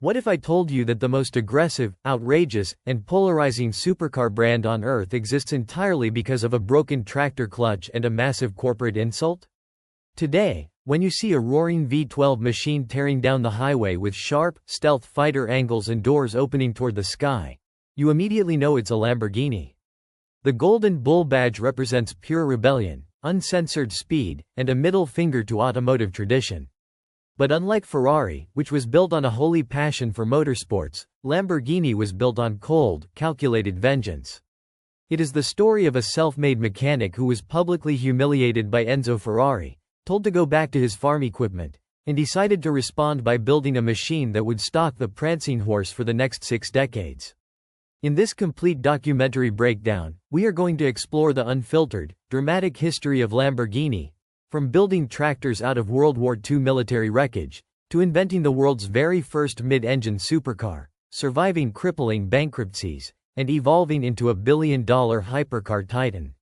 What if I told you that the most aggressive, outrageous, and polarizing supercar brand on earth exists entirely because of a broken tractor clutch and a massive corporate insult? Today, when you see a roaring V12 machine tearing down the highway with sharp, stealth fighter angles and doors opening toward the sky, you immediately know it's a Lamborghini. The Golden Bull badge represents pure rebellion, uncensored speed, and a middle finger to automotive tradition. But unlike Ferrari, which was built on a holy passion for motorsports, Lamborghini was built on cold, calculated vengeance. It is the story of a self-made mechanic who was publicly humiliated by Enzo Ferrari, told to go back to his farm equipment, and decided to respond by building a machine that would stalk the prancing horse for the next 6 decades. In this complete documentary breakdown, we are going to explore the unfiltered, dramatic history of Lamborghini, from building tractors out of World War II military wreckage, to inventing the world's very first mid-engine supercar, surviving crippling bankruptcies, and evolving into a billion-dollar hypercar titan.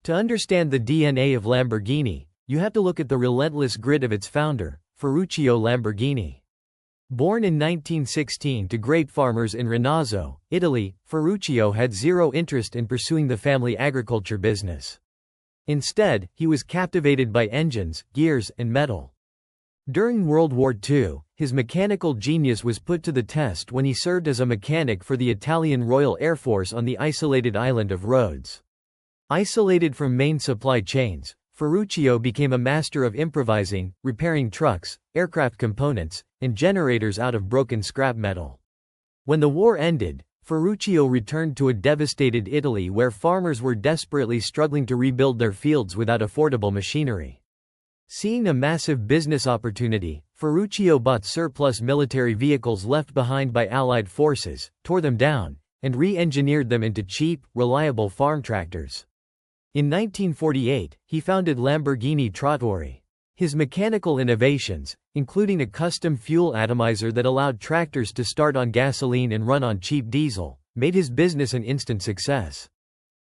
To understand the DNA of Lamborghini, you have to look at the relentless grit of its founder, Ferruccio Lamborghini. Born in 1916 to grape farmers in Renazzo, Italy, Ferruccio had zero interest in pursuing the family agriculture business. Instead, he was captivated by engines, gears, and metal. During World War II, his mechanical genius was put to the test when he served as a mechanic for the Italian Royal Air Force on the isolated island of Rhodes. Isolated from main supply chains, Ferruccio became a master of improvising, repairing trucks, aircraft components, and generators out of broken scrap metal. When the war ended, Ferruccio returned to a devastated Italy where farmers were desperately struggling to rebuild their fields without affordable machinery. Seeing a massive business opportunity, Ferruccio bought surplus military vehicles left behind by Allied forces, tore them down, and re-engineered them into cheap, reliable farm tractors. In 1948, he founded Lamborghini Trattori. His mechanical innovations, including a custom fuel atomizer that allowed tractors to start on gasoline and run on cheap diesel, made his business an instant success.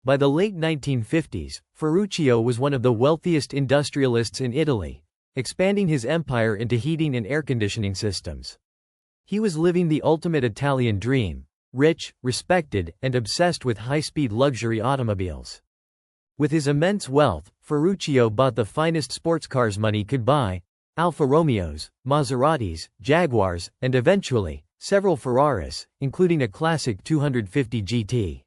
By the late 1950s, Ferruccio was one of the wealthiest industrialists in Italy, expanding his empire into heating and air conditioning systems. He was living the ultimate Italian dream: rich, respected, and obsessed with high-speed luxury automobiles. With his immense wealth, Ferruccio bought the finest sports cars money could buy: Alfa Romeos, Maseratis, Jaguars, and eventually, several Ferraris, including a classic 250 GT.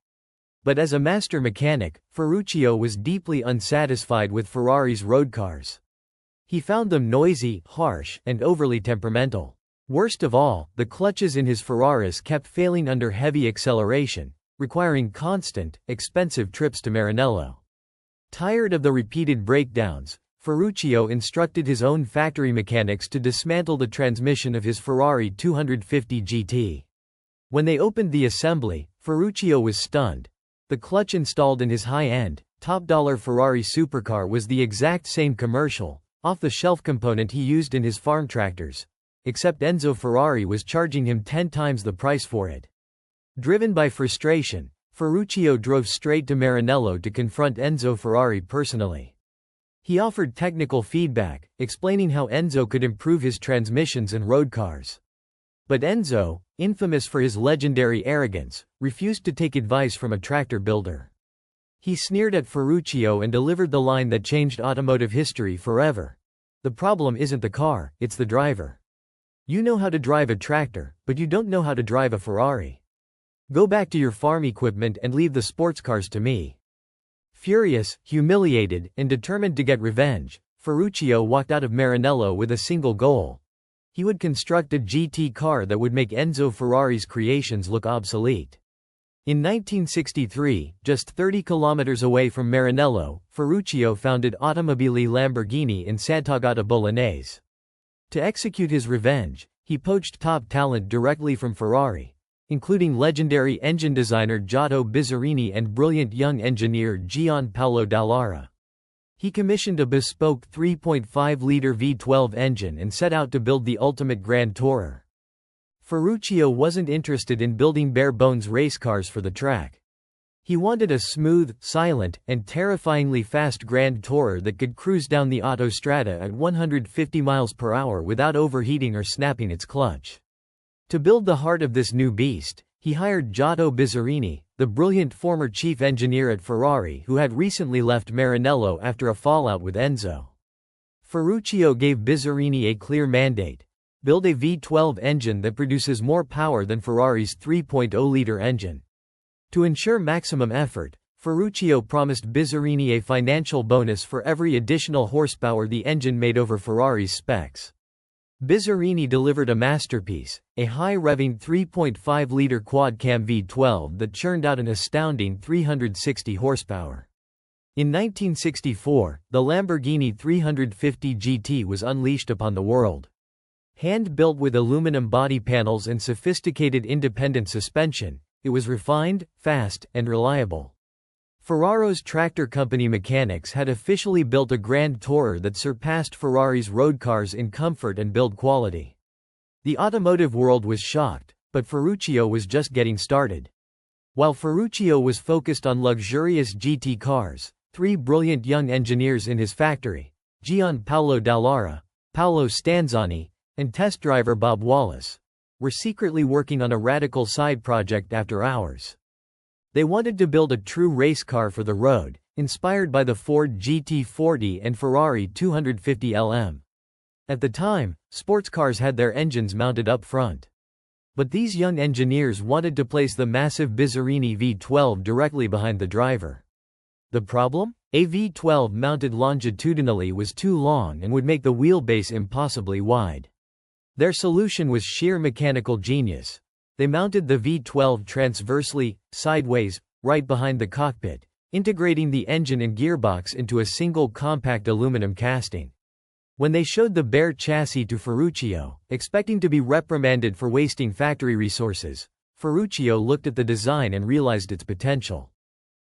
But as a master mechanic, Ferruccio was deeply unsatisfied with Ferrari's road cars. He found them noisy, harsh, and overly temperamental. Worst of all, the clutches in his Ferraris kept failing under heavy acceleration, requiring constant, expensive trips to Maranello. Tired of the repeated breakdowns, Ferruccio instructed his own factory mechanics to dismantle the transmission of his Ferrari 250 GT. When they opened the assembly, Ferruccio was stunned. The clutch installed in his high-end, top-dollar Ferrari supercar was the exact same commercial, off-the-shelf component he used in his farm tractors, except Enzo Ferrari was charging him 10 times the price for it. Driven by frustration, Ferruccio drove straight to Maranello to confront Enzo Ferrari personally. He offered technical feedback, explaining how Enzo could improve his transmissions and road cars. But Enzo, infamous for his legendary arrogance, refused to take advice from a tractor builder. He sneered at Ferruccio and delivered the line that changed automotive history forever: "The problem isn't the car, it's the driver. You know how to drive a tractor, but you don't know how to drive a Ferrari. Go back to your farm equipment and leave the sports cars to me." Furious, humiliated, and determined to get revenge, Ferruccio walked out of Maranello with a single goal: he would construct a GT car that would make Enzo Ferrari's creations look obsolete. In 1963, just 30 kilometers away from Maranello, Ferruccio founded Automobili Lamborghini in Sant'Agata Bolognese. To execute his revenge, he poached top talent directly from Ferrari, including legendary engine designer Giotto Bizzarini and brilliant young engineer Gian Paolo Dallara. He commissioned a bespoke 3.5-liter V12 engine and set out to build the ultimate Grand Tourer. Ferruccio wasn't interested in building bare-bones race cars for the track. He wanted a smooth, silent, and terrifyingly fast Grand Tourer that could cruise down the autostrada at 150 miles per hour without overheating or snapping its clutch. To build the heart of this new beast, he hired Giotto Bizzarini, the brilliant former chief engineer at Ferrari who had recently left Maranello after a fallout with Enzo. Ferruccio gave Bizzarini a clear mandate: build a V12 engine that produces more power than Ferrari's 3.0-liter engine. To ensure maximum effort, Ferruccio promised Bizzarini a financial bonus for every additional horsepower the engine made over Ferrari's specs. Bizzarini delivered a masterpiece, a high-revving 3.5-liter quad-cam V12 that churned out an astounding 360 horsepower. In 1964, the Lamborghini 350 GT was unleashed upon the world. Hand-built with aluminum body panels and sophisticated independent suspension, it was refined, fast, and reliable. Ferraro's tractor company mechanics had officially built a grand tourer that surpassed Ferrari's road cars in comfort and build quality. The automotive world was shocked, but Ferruccio was just getting started. While Ferruccio was focused on luxurious GT cars, three brilliant young engineers in his factory, Gianpaolo Dallara, Paolo Stanzani, and test driver Bob Wallace, were secretly working on a radical side project after hours. They wanted to build a true race car for the road, inspired by the Ford GT40 and Ferrari 250 LM. At the time, sports cars had their engines mounted up front. But these young engineers wanted to place the massive Bizzarini V12 directly behind the driver. The problem? A V12 mounted longitudinally was too long and would make the wheelbase impossibly wide. Their solution was sheer mechanical genius. They mounted the V12 transversely, sideways, right behind the cockpit, integrating the engine and gearbox into a single compact aluminum casting. When they showed the bare chassis to Ferruccio, expecting to be reprimanded for wasting factory resources, Ferruccio looked at the design and realized its potential.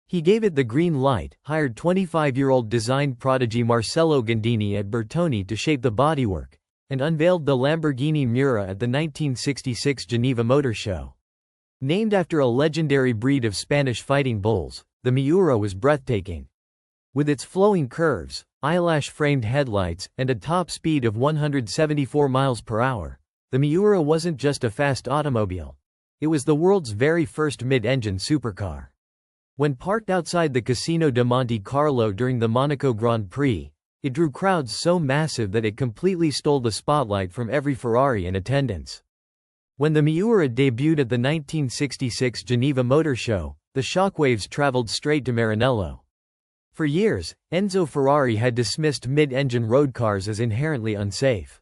He gave it the green light, hired 25-year-old design prodigy Marcello Gandini at Bertoni to shape the bodywork, and unveiled the Lamborghini Miura at the 1966 Geneva Motor Show. Named after a legendary breed of Spanish fighting bulls, the Miura was breathtaking. With its flowing curves, eyelash-framed headlights, and a top speed of 174 miles per hour, the Miura wasn't just a fast automobile. It was the world's very first mid-engine supercar. When parked outside the Casino de Monte Carlo during the Monaco Grand Prix, it drew crowds so massive that it completely stole the spotlight from every Ferrari in attendance. When the Miura debuted at the 1966 Geneva Motor Show, the shockwaves traveled straight to Maranello. For years, Enzo Ferrari had dismissed mid-engine road cars as inherently unsafe.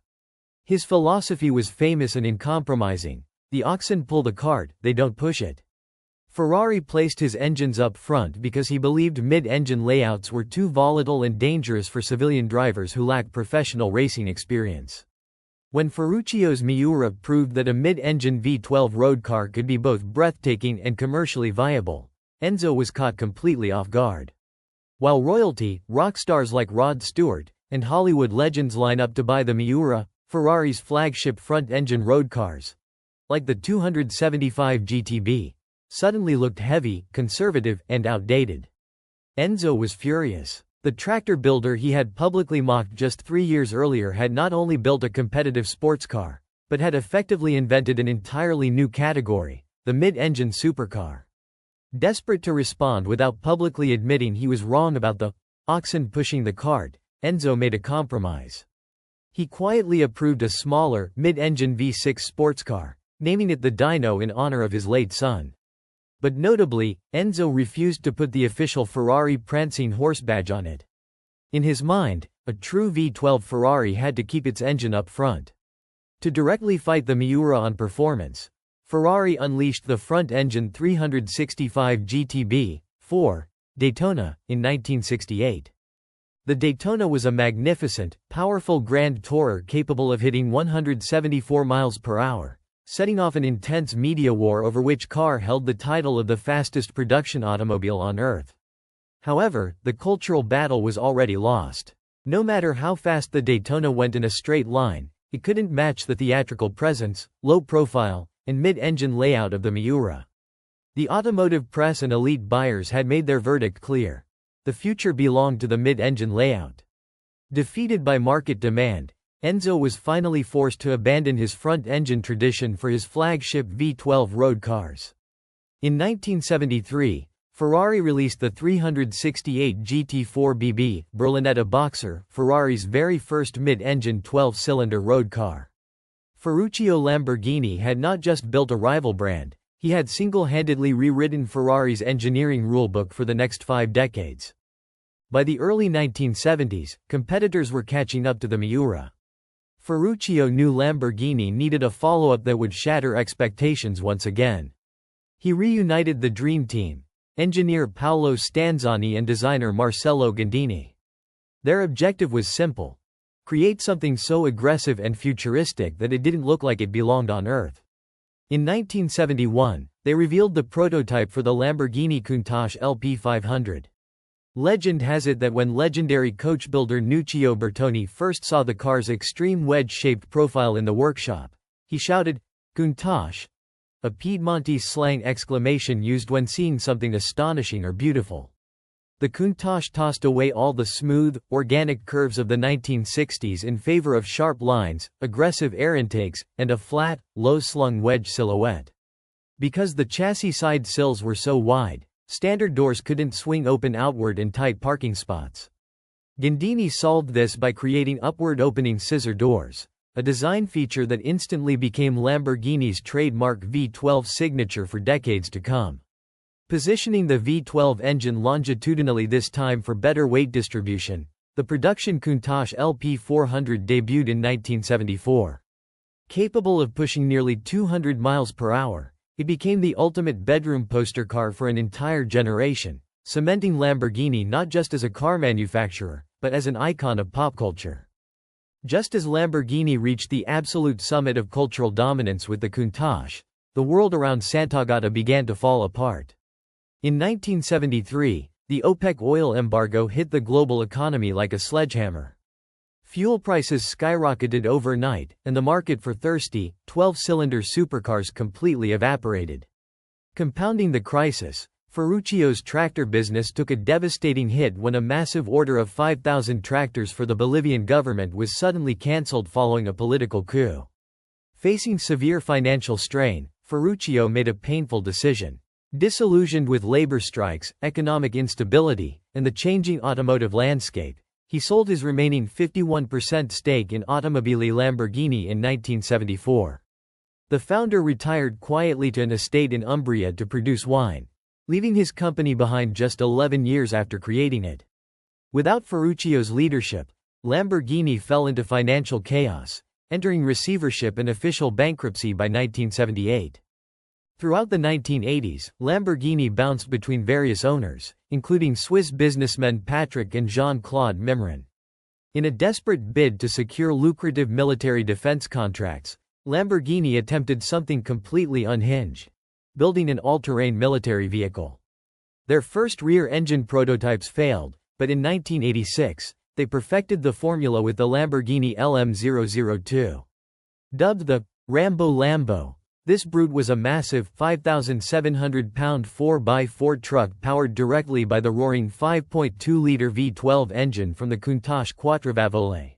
His philosophy was famous and uncompromising: the oxen pull the cart, they don't push it. Ferrari placed his engines up front because he believed mid-engine layouts were too volatile and dangerous for civilian drivers who lacked professional racing experience. When Ferruccio's Miura proved that a mid-engine V12 road car could be both breathtaking and commercially viable, Enzo was caught completely off guard. While royalty, rock stars like Rod Stewart, and Hollywood legends line up to buy the Miura, Ferrari's flagship front-engine road cars, like the 275 GTB, suddenly looked heavy, conservative, and outdated. Enzo was furious. The tractor builder he had publicly mocked just 3 years earlier had not only built a competitive sports car, but had effectively invented an entirely new category: the mid-engine supercar. Desperate to respond without publicly admitting he was wrong about the oxen pushing the cart, Enzo made a compromise. He quietly approved a smaller, mid-engine V6 sports car, naming it the Dino in honor of his late son. But notably, Enzo refused to put the official Ferrari prancing horse badge on it. In his mind, a true V12 Ferrari had to keep its engine up front. To directly fight the Miura on performance, Ferrari unleashed the front-engine 365 GTB-4 Daytona in 1968. The Daytona was a magnificent, powerful grand tourer capable of hitting 174 miles per hour, setting off an intense media war over which car held the title of the fastest production automobile on Earth. However, the cultural battle was already lost. No matter how fast the Daytona went in a straight line, it couldn't match the theatrical presence, low profile, and mid-engine layout of the Miura. The automotive press and elite buyers had made their verdict clear: the future belonged to the mid-engine layout. Defeated by market demand, Enzo was finally forced to abandon his front-engine tradition for his flagship V12 road cars. In 1973, Ferrari released the 368 GT4 BB Berlinetta Boxer, Ferrari's very first mid-engine 12-cylinder road car. Ferruccio Lamborghini had not just built a rival brand, he had single-handedly rewritten Ferrari's engineering rulebook for the next 5 decades. By the early 1970s, competitors were catching up to the Miura. Ferruccio knew Lamborghini needed a follow-up that would shatter expectations once again. He reunited the Dream Team, engineer Paolo Stanzani and designer Marcello Gandini. Their objective was simple: create something so aggressive and futuristic that it didn't look like it belonged on Earth. In 1971, they revealed the prototype for the Lamborghini Countach LP500. Legend has it that when legendary coach builder Nuccio Bertoni first saw the car's extreme wedge-shaped profile in the workshop, he shouted, "Countach!" a Piedmontese slang exclamation used when seeing something astonishing or beautiful. The Countach tossed away all the smooth, organic curves of the 1960s in favor of sharp lines, aggressive air intakes, and a flat, low-slung wedge silhouette. Because the chassis side sills were so wide, standard doors couldn't swing open outward in tight parking spots. Gandini solved this by creating upward-opening scissor doors, a design feature that instantly became Lamborghini's trademark V12 signature for decades to come. Positioning the V12 engine longitudinally this time for better weight distribution, the production Countach LP400 debuted in 1974. Capable of pushing nearly 200 miles per hour, it became the ultimate bedroom poster car for an entire generation, cementing Lamborghini not just as a car manufacturer, but as an icon of pop culture. Just as Lamborghini reached the absolute summit of cultural dominance with the Countach, the world around Sant'Agata began to fall apart. In 1973, the OPEC oil embargo hit the global economy like a sledgehammer. Fuel prices skyrocketed overnight, and the market for thirsty, 12-cylinder supercars completely evaporated. Compounding the crisis, Ferruccio's tractor business took a devastating hit when a massive order of 5,000 tractors for the Bolivian government was suddenly cancelled following a political coup. Facing severe financial strain, Ferruccio made a painful decision. Disillusioned with labor strikes, economic instability, and the changing automotive landscape, he sold his remaining 51% stake in Automobili Lamborghini in 1974. The founder retired quietly to an estate in Umbria to produce wine, leaving his company behind just 11 years after creating it. Without Ferruccio's leadership, Lamborghini fell into financial chaos, entering receivership and official bankruptcy by 1978. Throughout the 1980s, Lamborghini bounced between various owners, including Swiss businessmen Patrick and Jean-Claude Mimran. In a desperate bid to secure lucrative military defense contracts, Lamborghini attempted something completely unhinged: building an all-terrain military vehicle. Their first rear-engine prototypes failed, but in 1986, they perfected the formula with the Lamborghini LM002. Dubbed the Rambo Lambo, this brute was a massive 5,700-pound 4x4 truck powered directly by the roaring 5.2-liter V12 engine from the Countach Quattrofavole.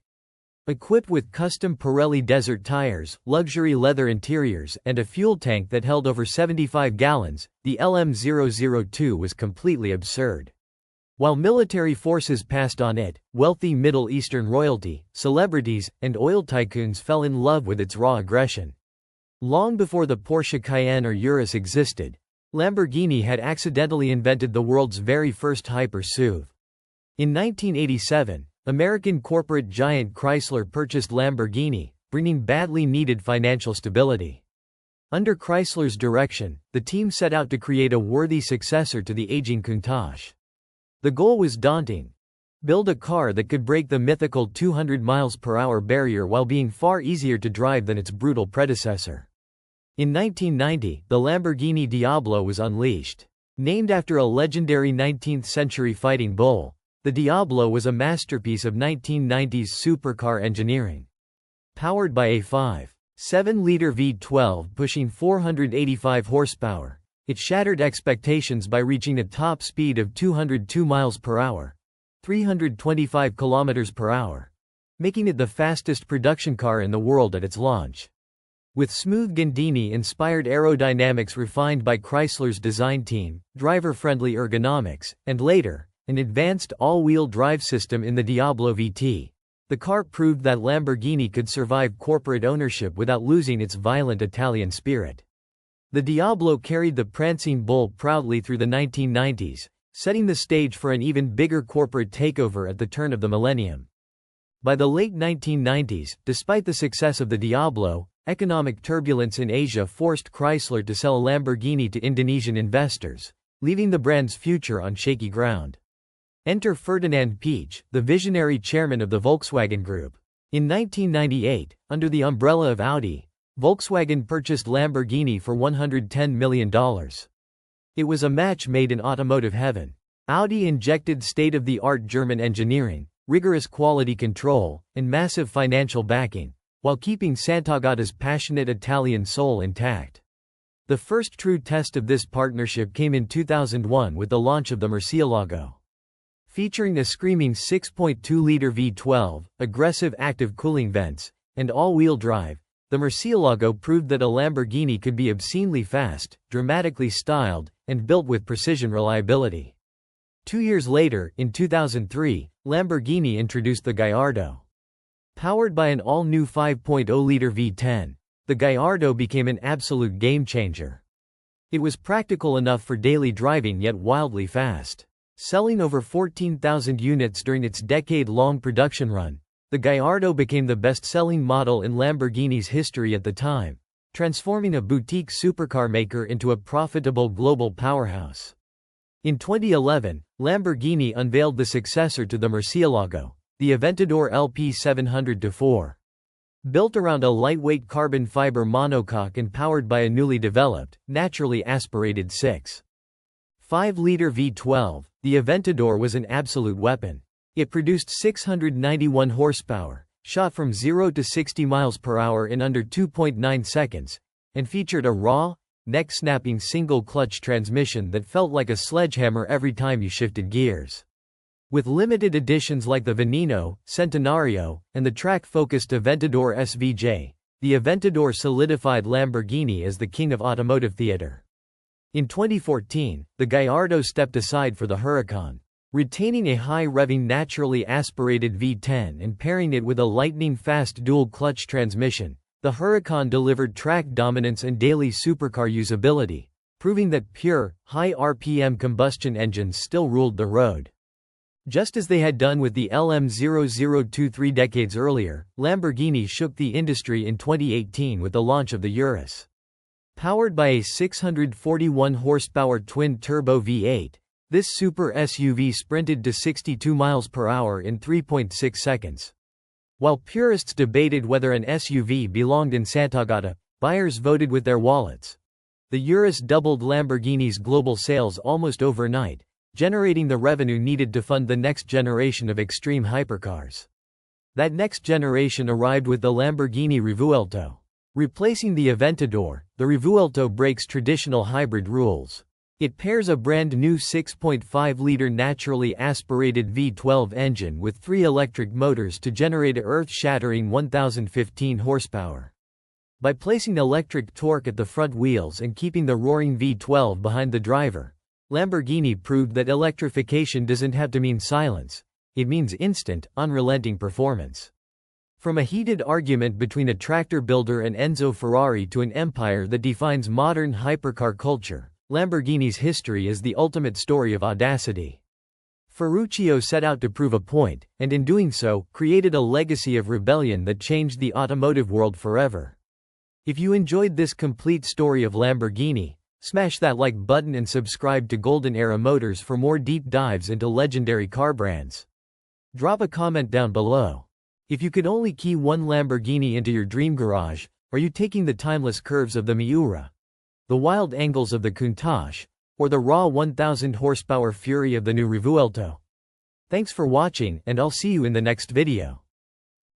Equipped with custom Pirelli desert tires, luxury leather interiors, and a fuel tank that held over 75 gallons, the LM002 was completely absurd. While military forces passed on it, wealthy Middle Eastern royalty, celebrities, and oil tycoons fell in love with its raw aggression. Long before the Porsche Cayenne or Urus existed, Lamborghini had accidentally invented the world's very first hyper-SUV. In 1987, American corporate giant Chrysler purchased Lamborghini, bringing badly needed financial stability. Under Chrysler's direction, the team set out to create a worthy successor to the aging Countach. The goal was daunting: build a car that could break the mythical 200 miles per hour barrier while being far easier to drive than its brutal predecessor. In 1990, the Lamborghini Diablo was unleashed. Named after a legendary 19th-century fighting bull, the Diablo was a masterpiece of 1990s supercar engineering. Powered by a 5.7-liter V12 pushing 485 horsepower, it shattered expectations by reaching a top speed of 202 miles per hour, 325 kilometers per hour. making it the fastest production car in the world at its launch. With smooth Gandini-inspired aerodynamics refined by Chrysler's design team, driver-friendly ergonomics, and later, an advanced all-wheel drive system in the Diablo VT, the car proved that Lamborghini could survive corporate ownership without losing its violent Italian spirit. The Diablo carried the prancing bull proudly through the 1990s, setting the stage for an even bigger corporate takeover at the turn of the millennium. By the late 1990s, despite the success of the Diablo, economic turbulence in Asia forced Chrysler to sell a Lamborghini to Indonesian investors, leaving the brand's future on shaky ground. Enter Ferdinand Piëch, the visionary chairman of the Volkswagen Group. In 1998, under the umbrella of Audi, Volkswagen purchased Lamborghini for $110 million. It was a match made in automotive heaven. Audi injected state-of-the-art German engineering, rigorous quality control, and massive financial backing, while keeping Sant'Agata's passionate Italian soul intact. The first true test of this partnership came in 2001 with the launch of the Murcielago. Featuring a screaming 6.2-liter V12, aggressive active cooling vents, and all-wheel drive, the Murcielago proved that a Lamborghini could be obscenely fast, dramatically styled, and built with precision reliability. 2 years later, in 2003, Lamborghini introduced the Gallardo. Powered by an all-new 5.0-liter V10, the Gallardo became an absolute game-changer. It was practical enough for daily driving yet wildly fast. Selling over 14,000 units during its decade-long production run, the Gallardo became the best-selling model in Lamborghini's history at the time, transforming a boutique supercar maker into a profitable global powerhouse. In 2011, Lamborghini unveiled the successor to the Murcielago, the Aventador LP 700-4. Built around a lightweight carbon fiber monocoque and powered by a newly developed, naturally aspirated 6.5-liter V12, the Aventador was an absolute weapon. It produced 691 horsepower, shot from 0 to 60 miles per hour in under 2.9 seconds, and featured a raw, neck-snapping single-clutch transmission that felt like a sledgehammer every time you shifted gears. With limited editions like the Veneno, Centenario, and the track-focused Aventador SVJ, the Aventador solidified Lamborghini as the king of automotive theater. In 2014, the Gallardo stepped aside for the Huracan. Retaining a high-revving naturally aspirated V10 and pairing it with a lightning-fast dual-clutch transmission, the Huracan delivered track dominance and daily supercar usability, proving that pure, high-RPM combustion engines still ruled the road. Just as they had done with the LM0023 3 decades earlier, Lamborghini shook the industry in 2018 with the launch of the Urus. Powered by a 641-horsepower twin-turbo V8, this super SUV sprinted to 62 miles per hour in 3.6 seconds. While purists debated whether an SUV belonged in Sant'Agata, buyers voted with their wallets. The Urus doubled Lamborghini's global sales almost overnight, generating the revenue needed to fund the next generation of extreme hypercars. That next generation arrived with the Lamborghini Revuelto. Replacing the Aventador, the Revuelto breaks traditional hybrid rules. It pairs a brand new 6.5-liter naturally aspirated V12 engine with 3 electric motors to generate earth-shattering 1,015 horsepower. By placing electric torque at the front wheels and keeping the roaring V12 behind the driver, Lamborghini proved that electrification doesn't have to mean silence, it means instant, unrelenting performance. From a heated argument between a tractor builder and Enzo Ferrari to an empire that defines modern hypercar culture, Lamborghini's history is the ultimate story of audacity. Ferruccio set out to prove a point, and in doing so, created a legacy of rebellion that changed the automotive world forever. If you enjoyed this complete story of Lamborghini, smash that like button and subscribe to Golden Era Motors for more deep dives into legendary car brands. Drop a comment down below. If you could only key one Lamborghini into your dream garage, are you taking the timeless curves of the Miura, the wild angles of the Countach, or the raw 1,000 horsepower fury of the new Revuelto? Thanks for watching, and I'll see you in the next video.